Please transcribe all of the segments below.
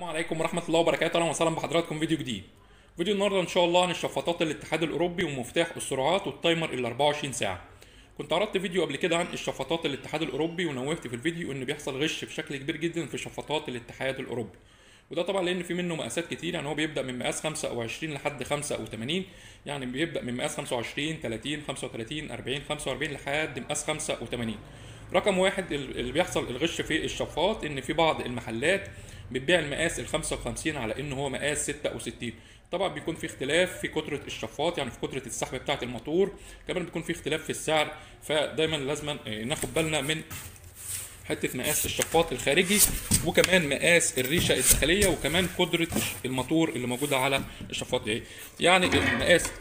السلام عليكم ورحمة الله وبركاته، اهلا وسهلا بحضراتكم فيديو جديد. فيديو النهارده ان شاء الله عن الشفاطات الاتحاد الاوروبي ومفتاح السرعات والتايمر ال 24 ساعة. كنت عرضت فيديو قبل كده عن الشفاطات الاتحاد الاوروبي ونوهت في الفيديو ان بيحصل غش بشكل كبير جدا في شفاطات الاتحاد الاوروبي. وده طبعا لان في منه مقاسات كتير، يعني هو بيبدا من مقاس 25 لحد 85، يعني بيبدا من مقاس 25 30 35 40 45 لحد مقاس 85. رقم واحد اللي بيحصل الغش في الشفاط ان في بعض المحلات بتبيع المقاس ال 55 على ان هو مقاس 66. طبعا بيكون في اختلاف في كترة الشفاط، يعني في كترة السحب بتاعة الموتور، كمان بيكون في اختلاف في السعر، فدايما لازم ناخد بالنا من حته مقاس الشفاط الخارجي وكمان مقاس الريشه الداخليه وكمان قدره الموتور اللي موجوده على الشفاط دي. يعني مقاس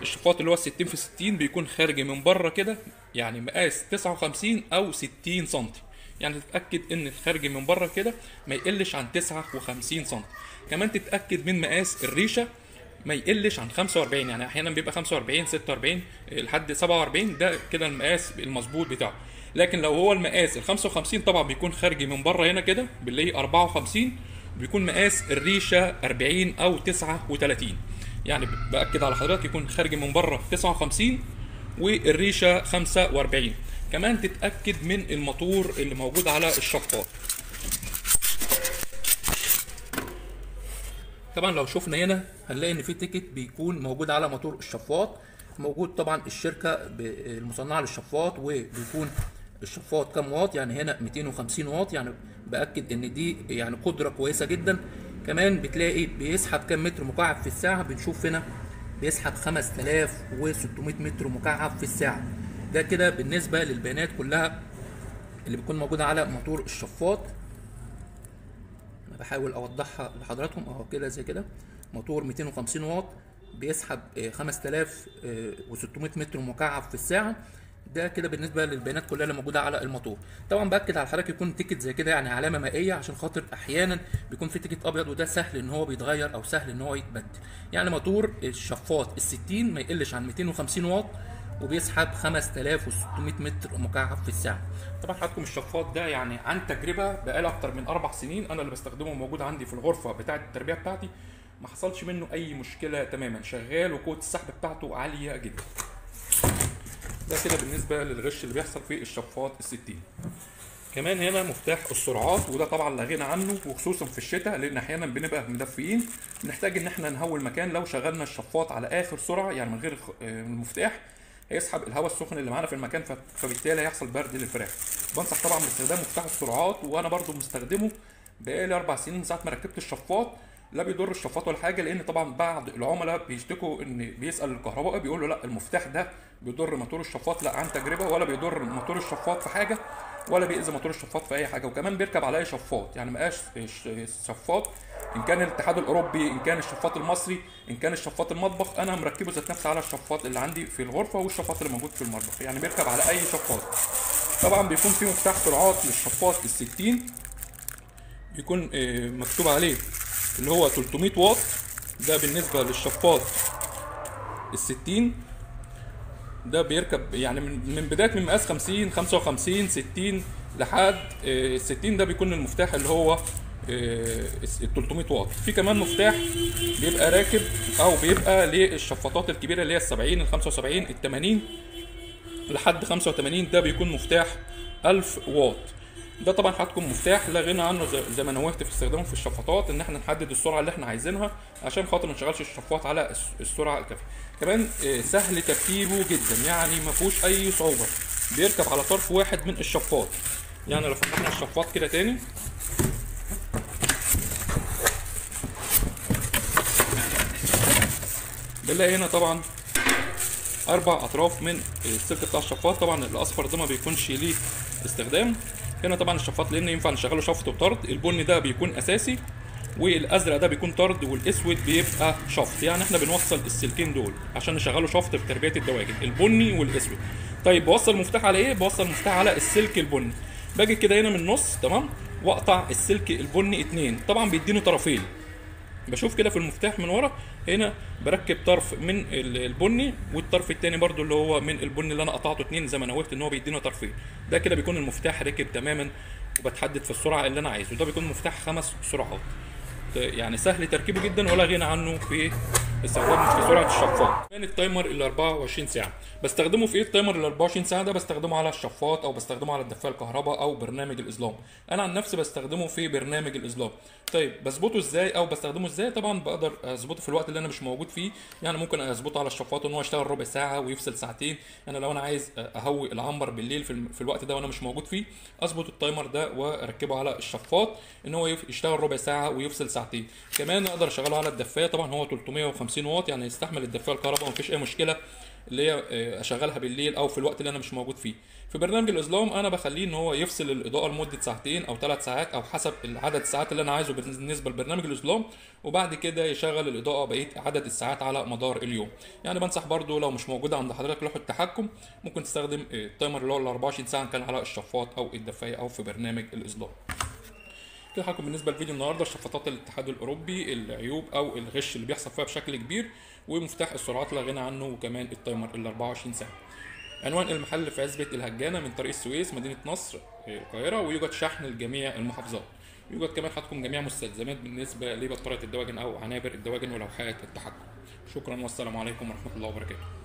الشفاط اللي هو 60 في 60 بيكون خارجي من بره كده، يعني مقاس 59 او 60 سم، يعني تتاكد ان الخارجي من بره كده ما يقلش عن 59 سم. كمان تتاكد من مقاس الريشه ما يقلش عن 45، يعني احيانا بيبقى 45 46 لحد 47، ده كده المقاس المظبوط بتاعه. لكن لو هو المقاس ال 55 طبعا بيكون خارجي من بره هنا كده باللي 54، بيكون مقاس الريشه 40 او 39. يعني باكد على حضرتك يكون خارجي من بره 59 والريشه 45. كمان تتاكد من الموتور اللي موجود على الشفاط. طبعا لو شفنا هنا هنلاقي ان في تيكت بيكون موجود على موتور الشفاط، موجود طبعا الشركه المصنعه للشفاط، وبيكون الشفاط كام واط، يعني هنا 250 واط، يعني باكد ان دي يعني قدره كويسه جدا. كمان بتلاقي بيسحب كام متر مكعب في الساعه، بنشوف هنا بيسحب 5600 متر مكعب في الساعه. ده كده بالنسبه للبيانات كلها اللي بتكون موجوده على موتور الشفاط. بحاول اوضحها لحضراتكم اهو كده زي كده. موتور 250 واط بيسحب 5600 متر مكعب في الساعه. ده كده بالنسبه للبيانات كلها اللي موجوده على الموتور. طبعا باكد على حضرتك يكون تيكت زي كده يعني علامه مائيه، عشان خاطر احيانا بيكون في تيكت ابيض وده سهل ان هو بيتغير او سهل ان هو يتبدل. يعني موتور الشفاط ال 60 ما يقلش عن 250 واط وبيسحب 5600 متر مكعب في الساعه. طبعا حضراتكم الشفاط ده يعني عن تجربه بقالي اكتر من 4 سنين انا اللي بستخدمه، موجود عندي في الغرفه بتاعه التربيه بتاعتي، ما حصلش منه اي مشكله تماما، شغال وقوه السحب بتاعته عاليه جدا. ده كده بالنسبه للغش اللي بيحصل في الشفاط ال 60. كمان هنا مفتاح السرعات، وده طبعا لا غنى عنه وخصوصا في الشتاء، لان احيانا بنبقى مدفيين بنحتاج ان احنا نهوي المكان. لو شغلنا الشفاط على اخر سرعه يعني من غير المفتاح هيسحب الهواء السخن اللي معانا في المكان، فبالتالي هيحصل برد للفراخ. بنصح طبعا باستخدام مفتاح السرعات، وانا برضو مستخدمه بقالي 4 سنين من ساعه ما ركبت الشفاط. لا بيضر الشفاط ولا حاجه، لان طبعا بعض العملاء بيشتكوا ان بيسال الكهربائي بيقول له لا المفتاح ده بيضر موتور الشفاط. لا، عن تجربه ولا بيضر موتور الشفاط في حاجه ولا بيأذي موتور الشفاط في اي حاجه. وكمان بيركب على اي شفاط، يعني مقاس الشفاط ان كان الاتحاد الاوروبي، ان كان الشفاط المصري، ان كان الشفاط المطبخ، انا مركبه ذات نفسي على الشفاط اللي عندي في الغرفه والشفاط اللي موجود في المطبخ، يعني بيركب على اي شفاط. طبعا بيكون في مفتاح سرعات للشفاط ال 60 بيكون مكتوب عليه اللي هو 300 واط، ده بالنسبه للشفاط ال 60. ده بيركب يعني من بدايه من مقاس 50 55 60 لحد 60، ده بيكون المفتاح اللي هو ال 300 واط. في كمان مفتاح بيبقى راكب او بيبقى للشفاطات الكبيره اللي هي ال 70 ال 75 ال 80 لحد 85، ده بيكون مفتاح 1000 واط. ده طبعا هتكون مفتاح لا غنى عنه زي ما نوهت في استخدامه في الشفاطات، ان احنا نحدد السرعه اللي احنا عايزينها عشان خاطر ما نشغلش الشفاط على السرعه الكافيه. كمان سهل تركيبه جدا، يعني ما فيهوش اي صعوبه، بيركب على طرف واحد من الشفاط. يعني لو فتحنا الشفاط كده تاني بنلاقي هنا طبعا 4 اطراف من السلك بتاع الشفاط. طبعا الاصفر ده ما بيكونش ليه استخدام. هنا طبعا الشفاط لان ينفع نشغله شفط وطرد، البني ده بيكون اساسي والازرق ده بيكون طرد والاسود بيبقى شفط، يعني احنا بنوصل السلكين دول عشان نشغله شفط في تربيه الدواجن، البني والاسود. طيب بوصل المفتاح على ايه؟ بوصل المفتاح على السلك البني. باجي كده هنا من النص تمام واقطع السلك البني 2، طبعا بيديني طرفين. بشوف كده في المفتاح من ورا هنا بركب طرف من البني والطرف التاني برضو اللي هو من البني اللي انا قطعته 2 زي ما نوهت ان هو بيدينا طرفين. ده كده بيكون المفتاح ركب تماما وبتحدد في السرعه اللي انا عايزه. ده بيكون مفتاح 5 سرعات. يعني سهل تركيبه جدا ولا غنى عنه في استخدامه في سرعه الشفاط. كمان التايمر ال 24 ساعه بستخدمه في ايه؟ التايمر ال 24 ساعه ده بستخدمه على الشفاط او بستخدمه على الدفايه الكهرباء او برنامج الاظلام. انا عن نفسي بستخدمه في برنامج الاظلام. طيب بظبطه ازاي او بستخدمه ازاي؟ طبعا بقدر اظبطه في الوقت اللي انا مش موجود فيه. يعني ممكن اظبطه على الشفاط ان هو يشتغل ربع ساعه ويفصل ساعتين. يعني لو انا عايز اهوي العنبر بالليل في الوقت ده وانا مش موجود فيه، اظبط التايمر ده واركبه على الشفاط ان هو يشتغل ربع ساعه ويفصل ساعتين. كمان اقدر اشغله على الدفايه، طبعا هو 350 واط يعني يستحمل الدفايه الكهرباء ومفيش اي مشكله اللي هي اشغلها بالليل او في الوقت اللي انا مش موجود فيه. في برنامج الاظلام انا بخليه ان هو يفصل الاضاءه لمده ساعتين او 3 ساعات او حسب عدد الساعات اللي انا عايزه بالنسبه لبرنامج الاظلام، وبعد كده يشغل الاضاءه بقيه عدد الساعات على مدار اليوم. يعني بنصح برضو لو مش موجوده عند حضرتك لوحه التحكم، ممكن تستخدم التايمر اللي هو ال 24 ساعه كان على الشفاط او الدفايه او في برنامج الاظلام. كده حكم بالنسبه لفيديو النهارده شفاطات الاتحاد الاوروبي، العيوب او الغش اللي بيحصل فيها بشكل كبير، ومفتاح السرعات لا غنى عنه، وكمان التايمر ال 24 ساعه. عنوان المحل في عزبة الهجانة من طريق السويس مدينة نصر القاهرة، ويوجد شحن لجميع المحافظات. يوجد كمان حطكم جميع مستلزمات بالنسبة لبطارية الدواجن أو عنابر الدواجن ولوحات التحكم. شكرا والسلام عليكم ورحمة الله وبركاته.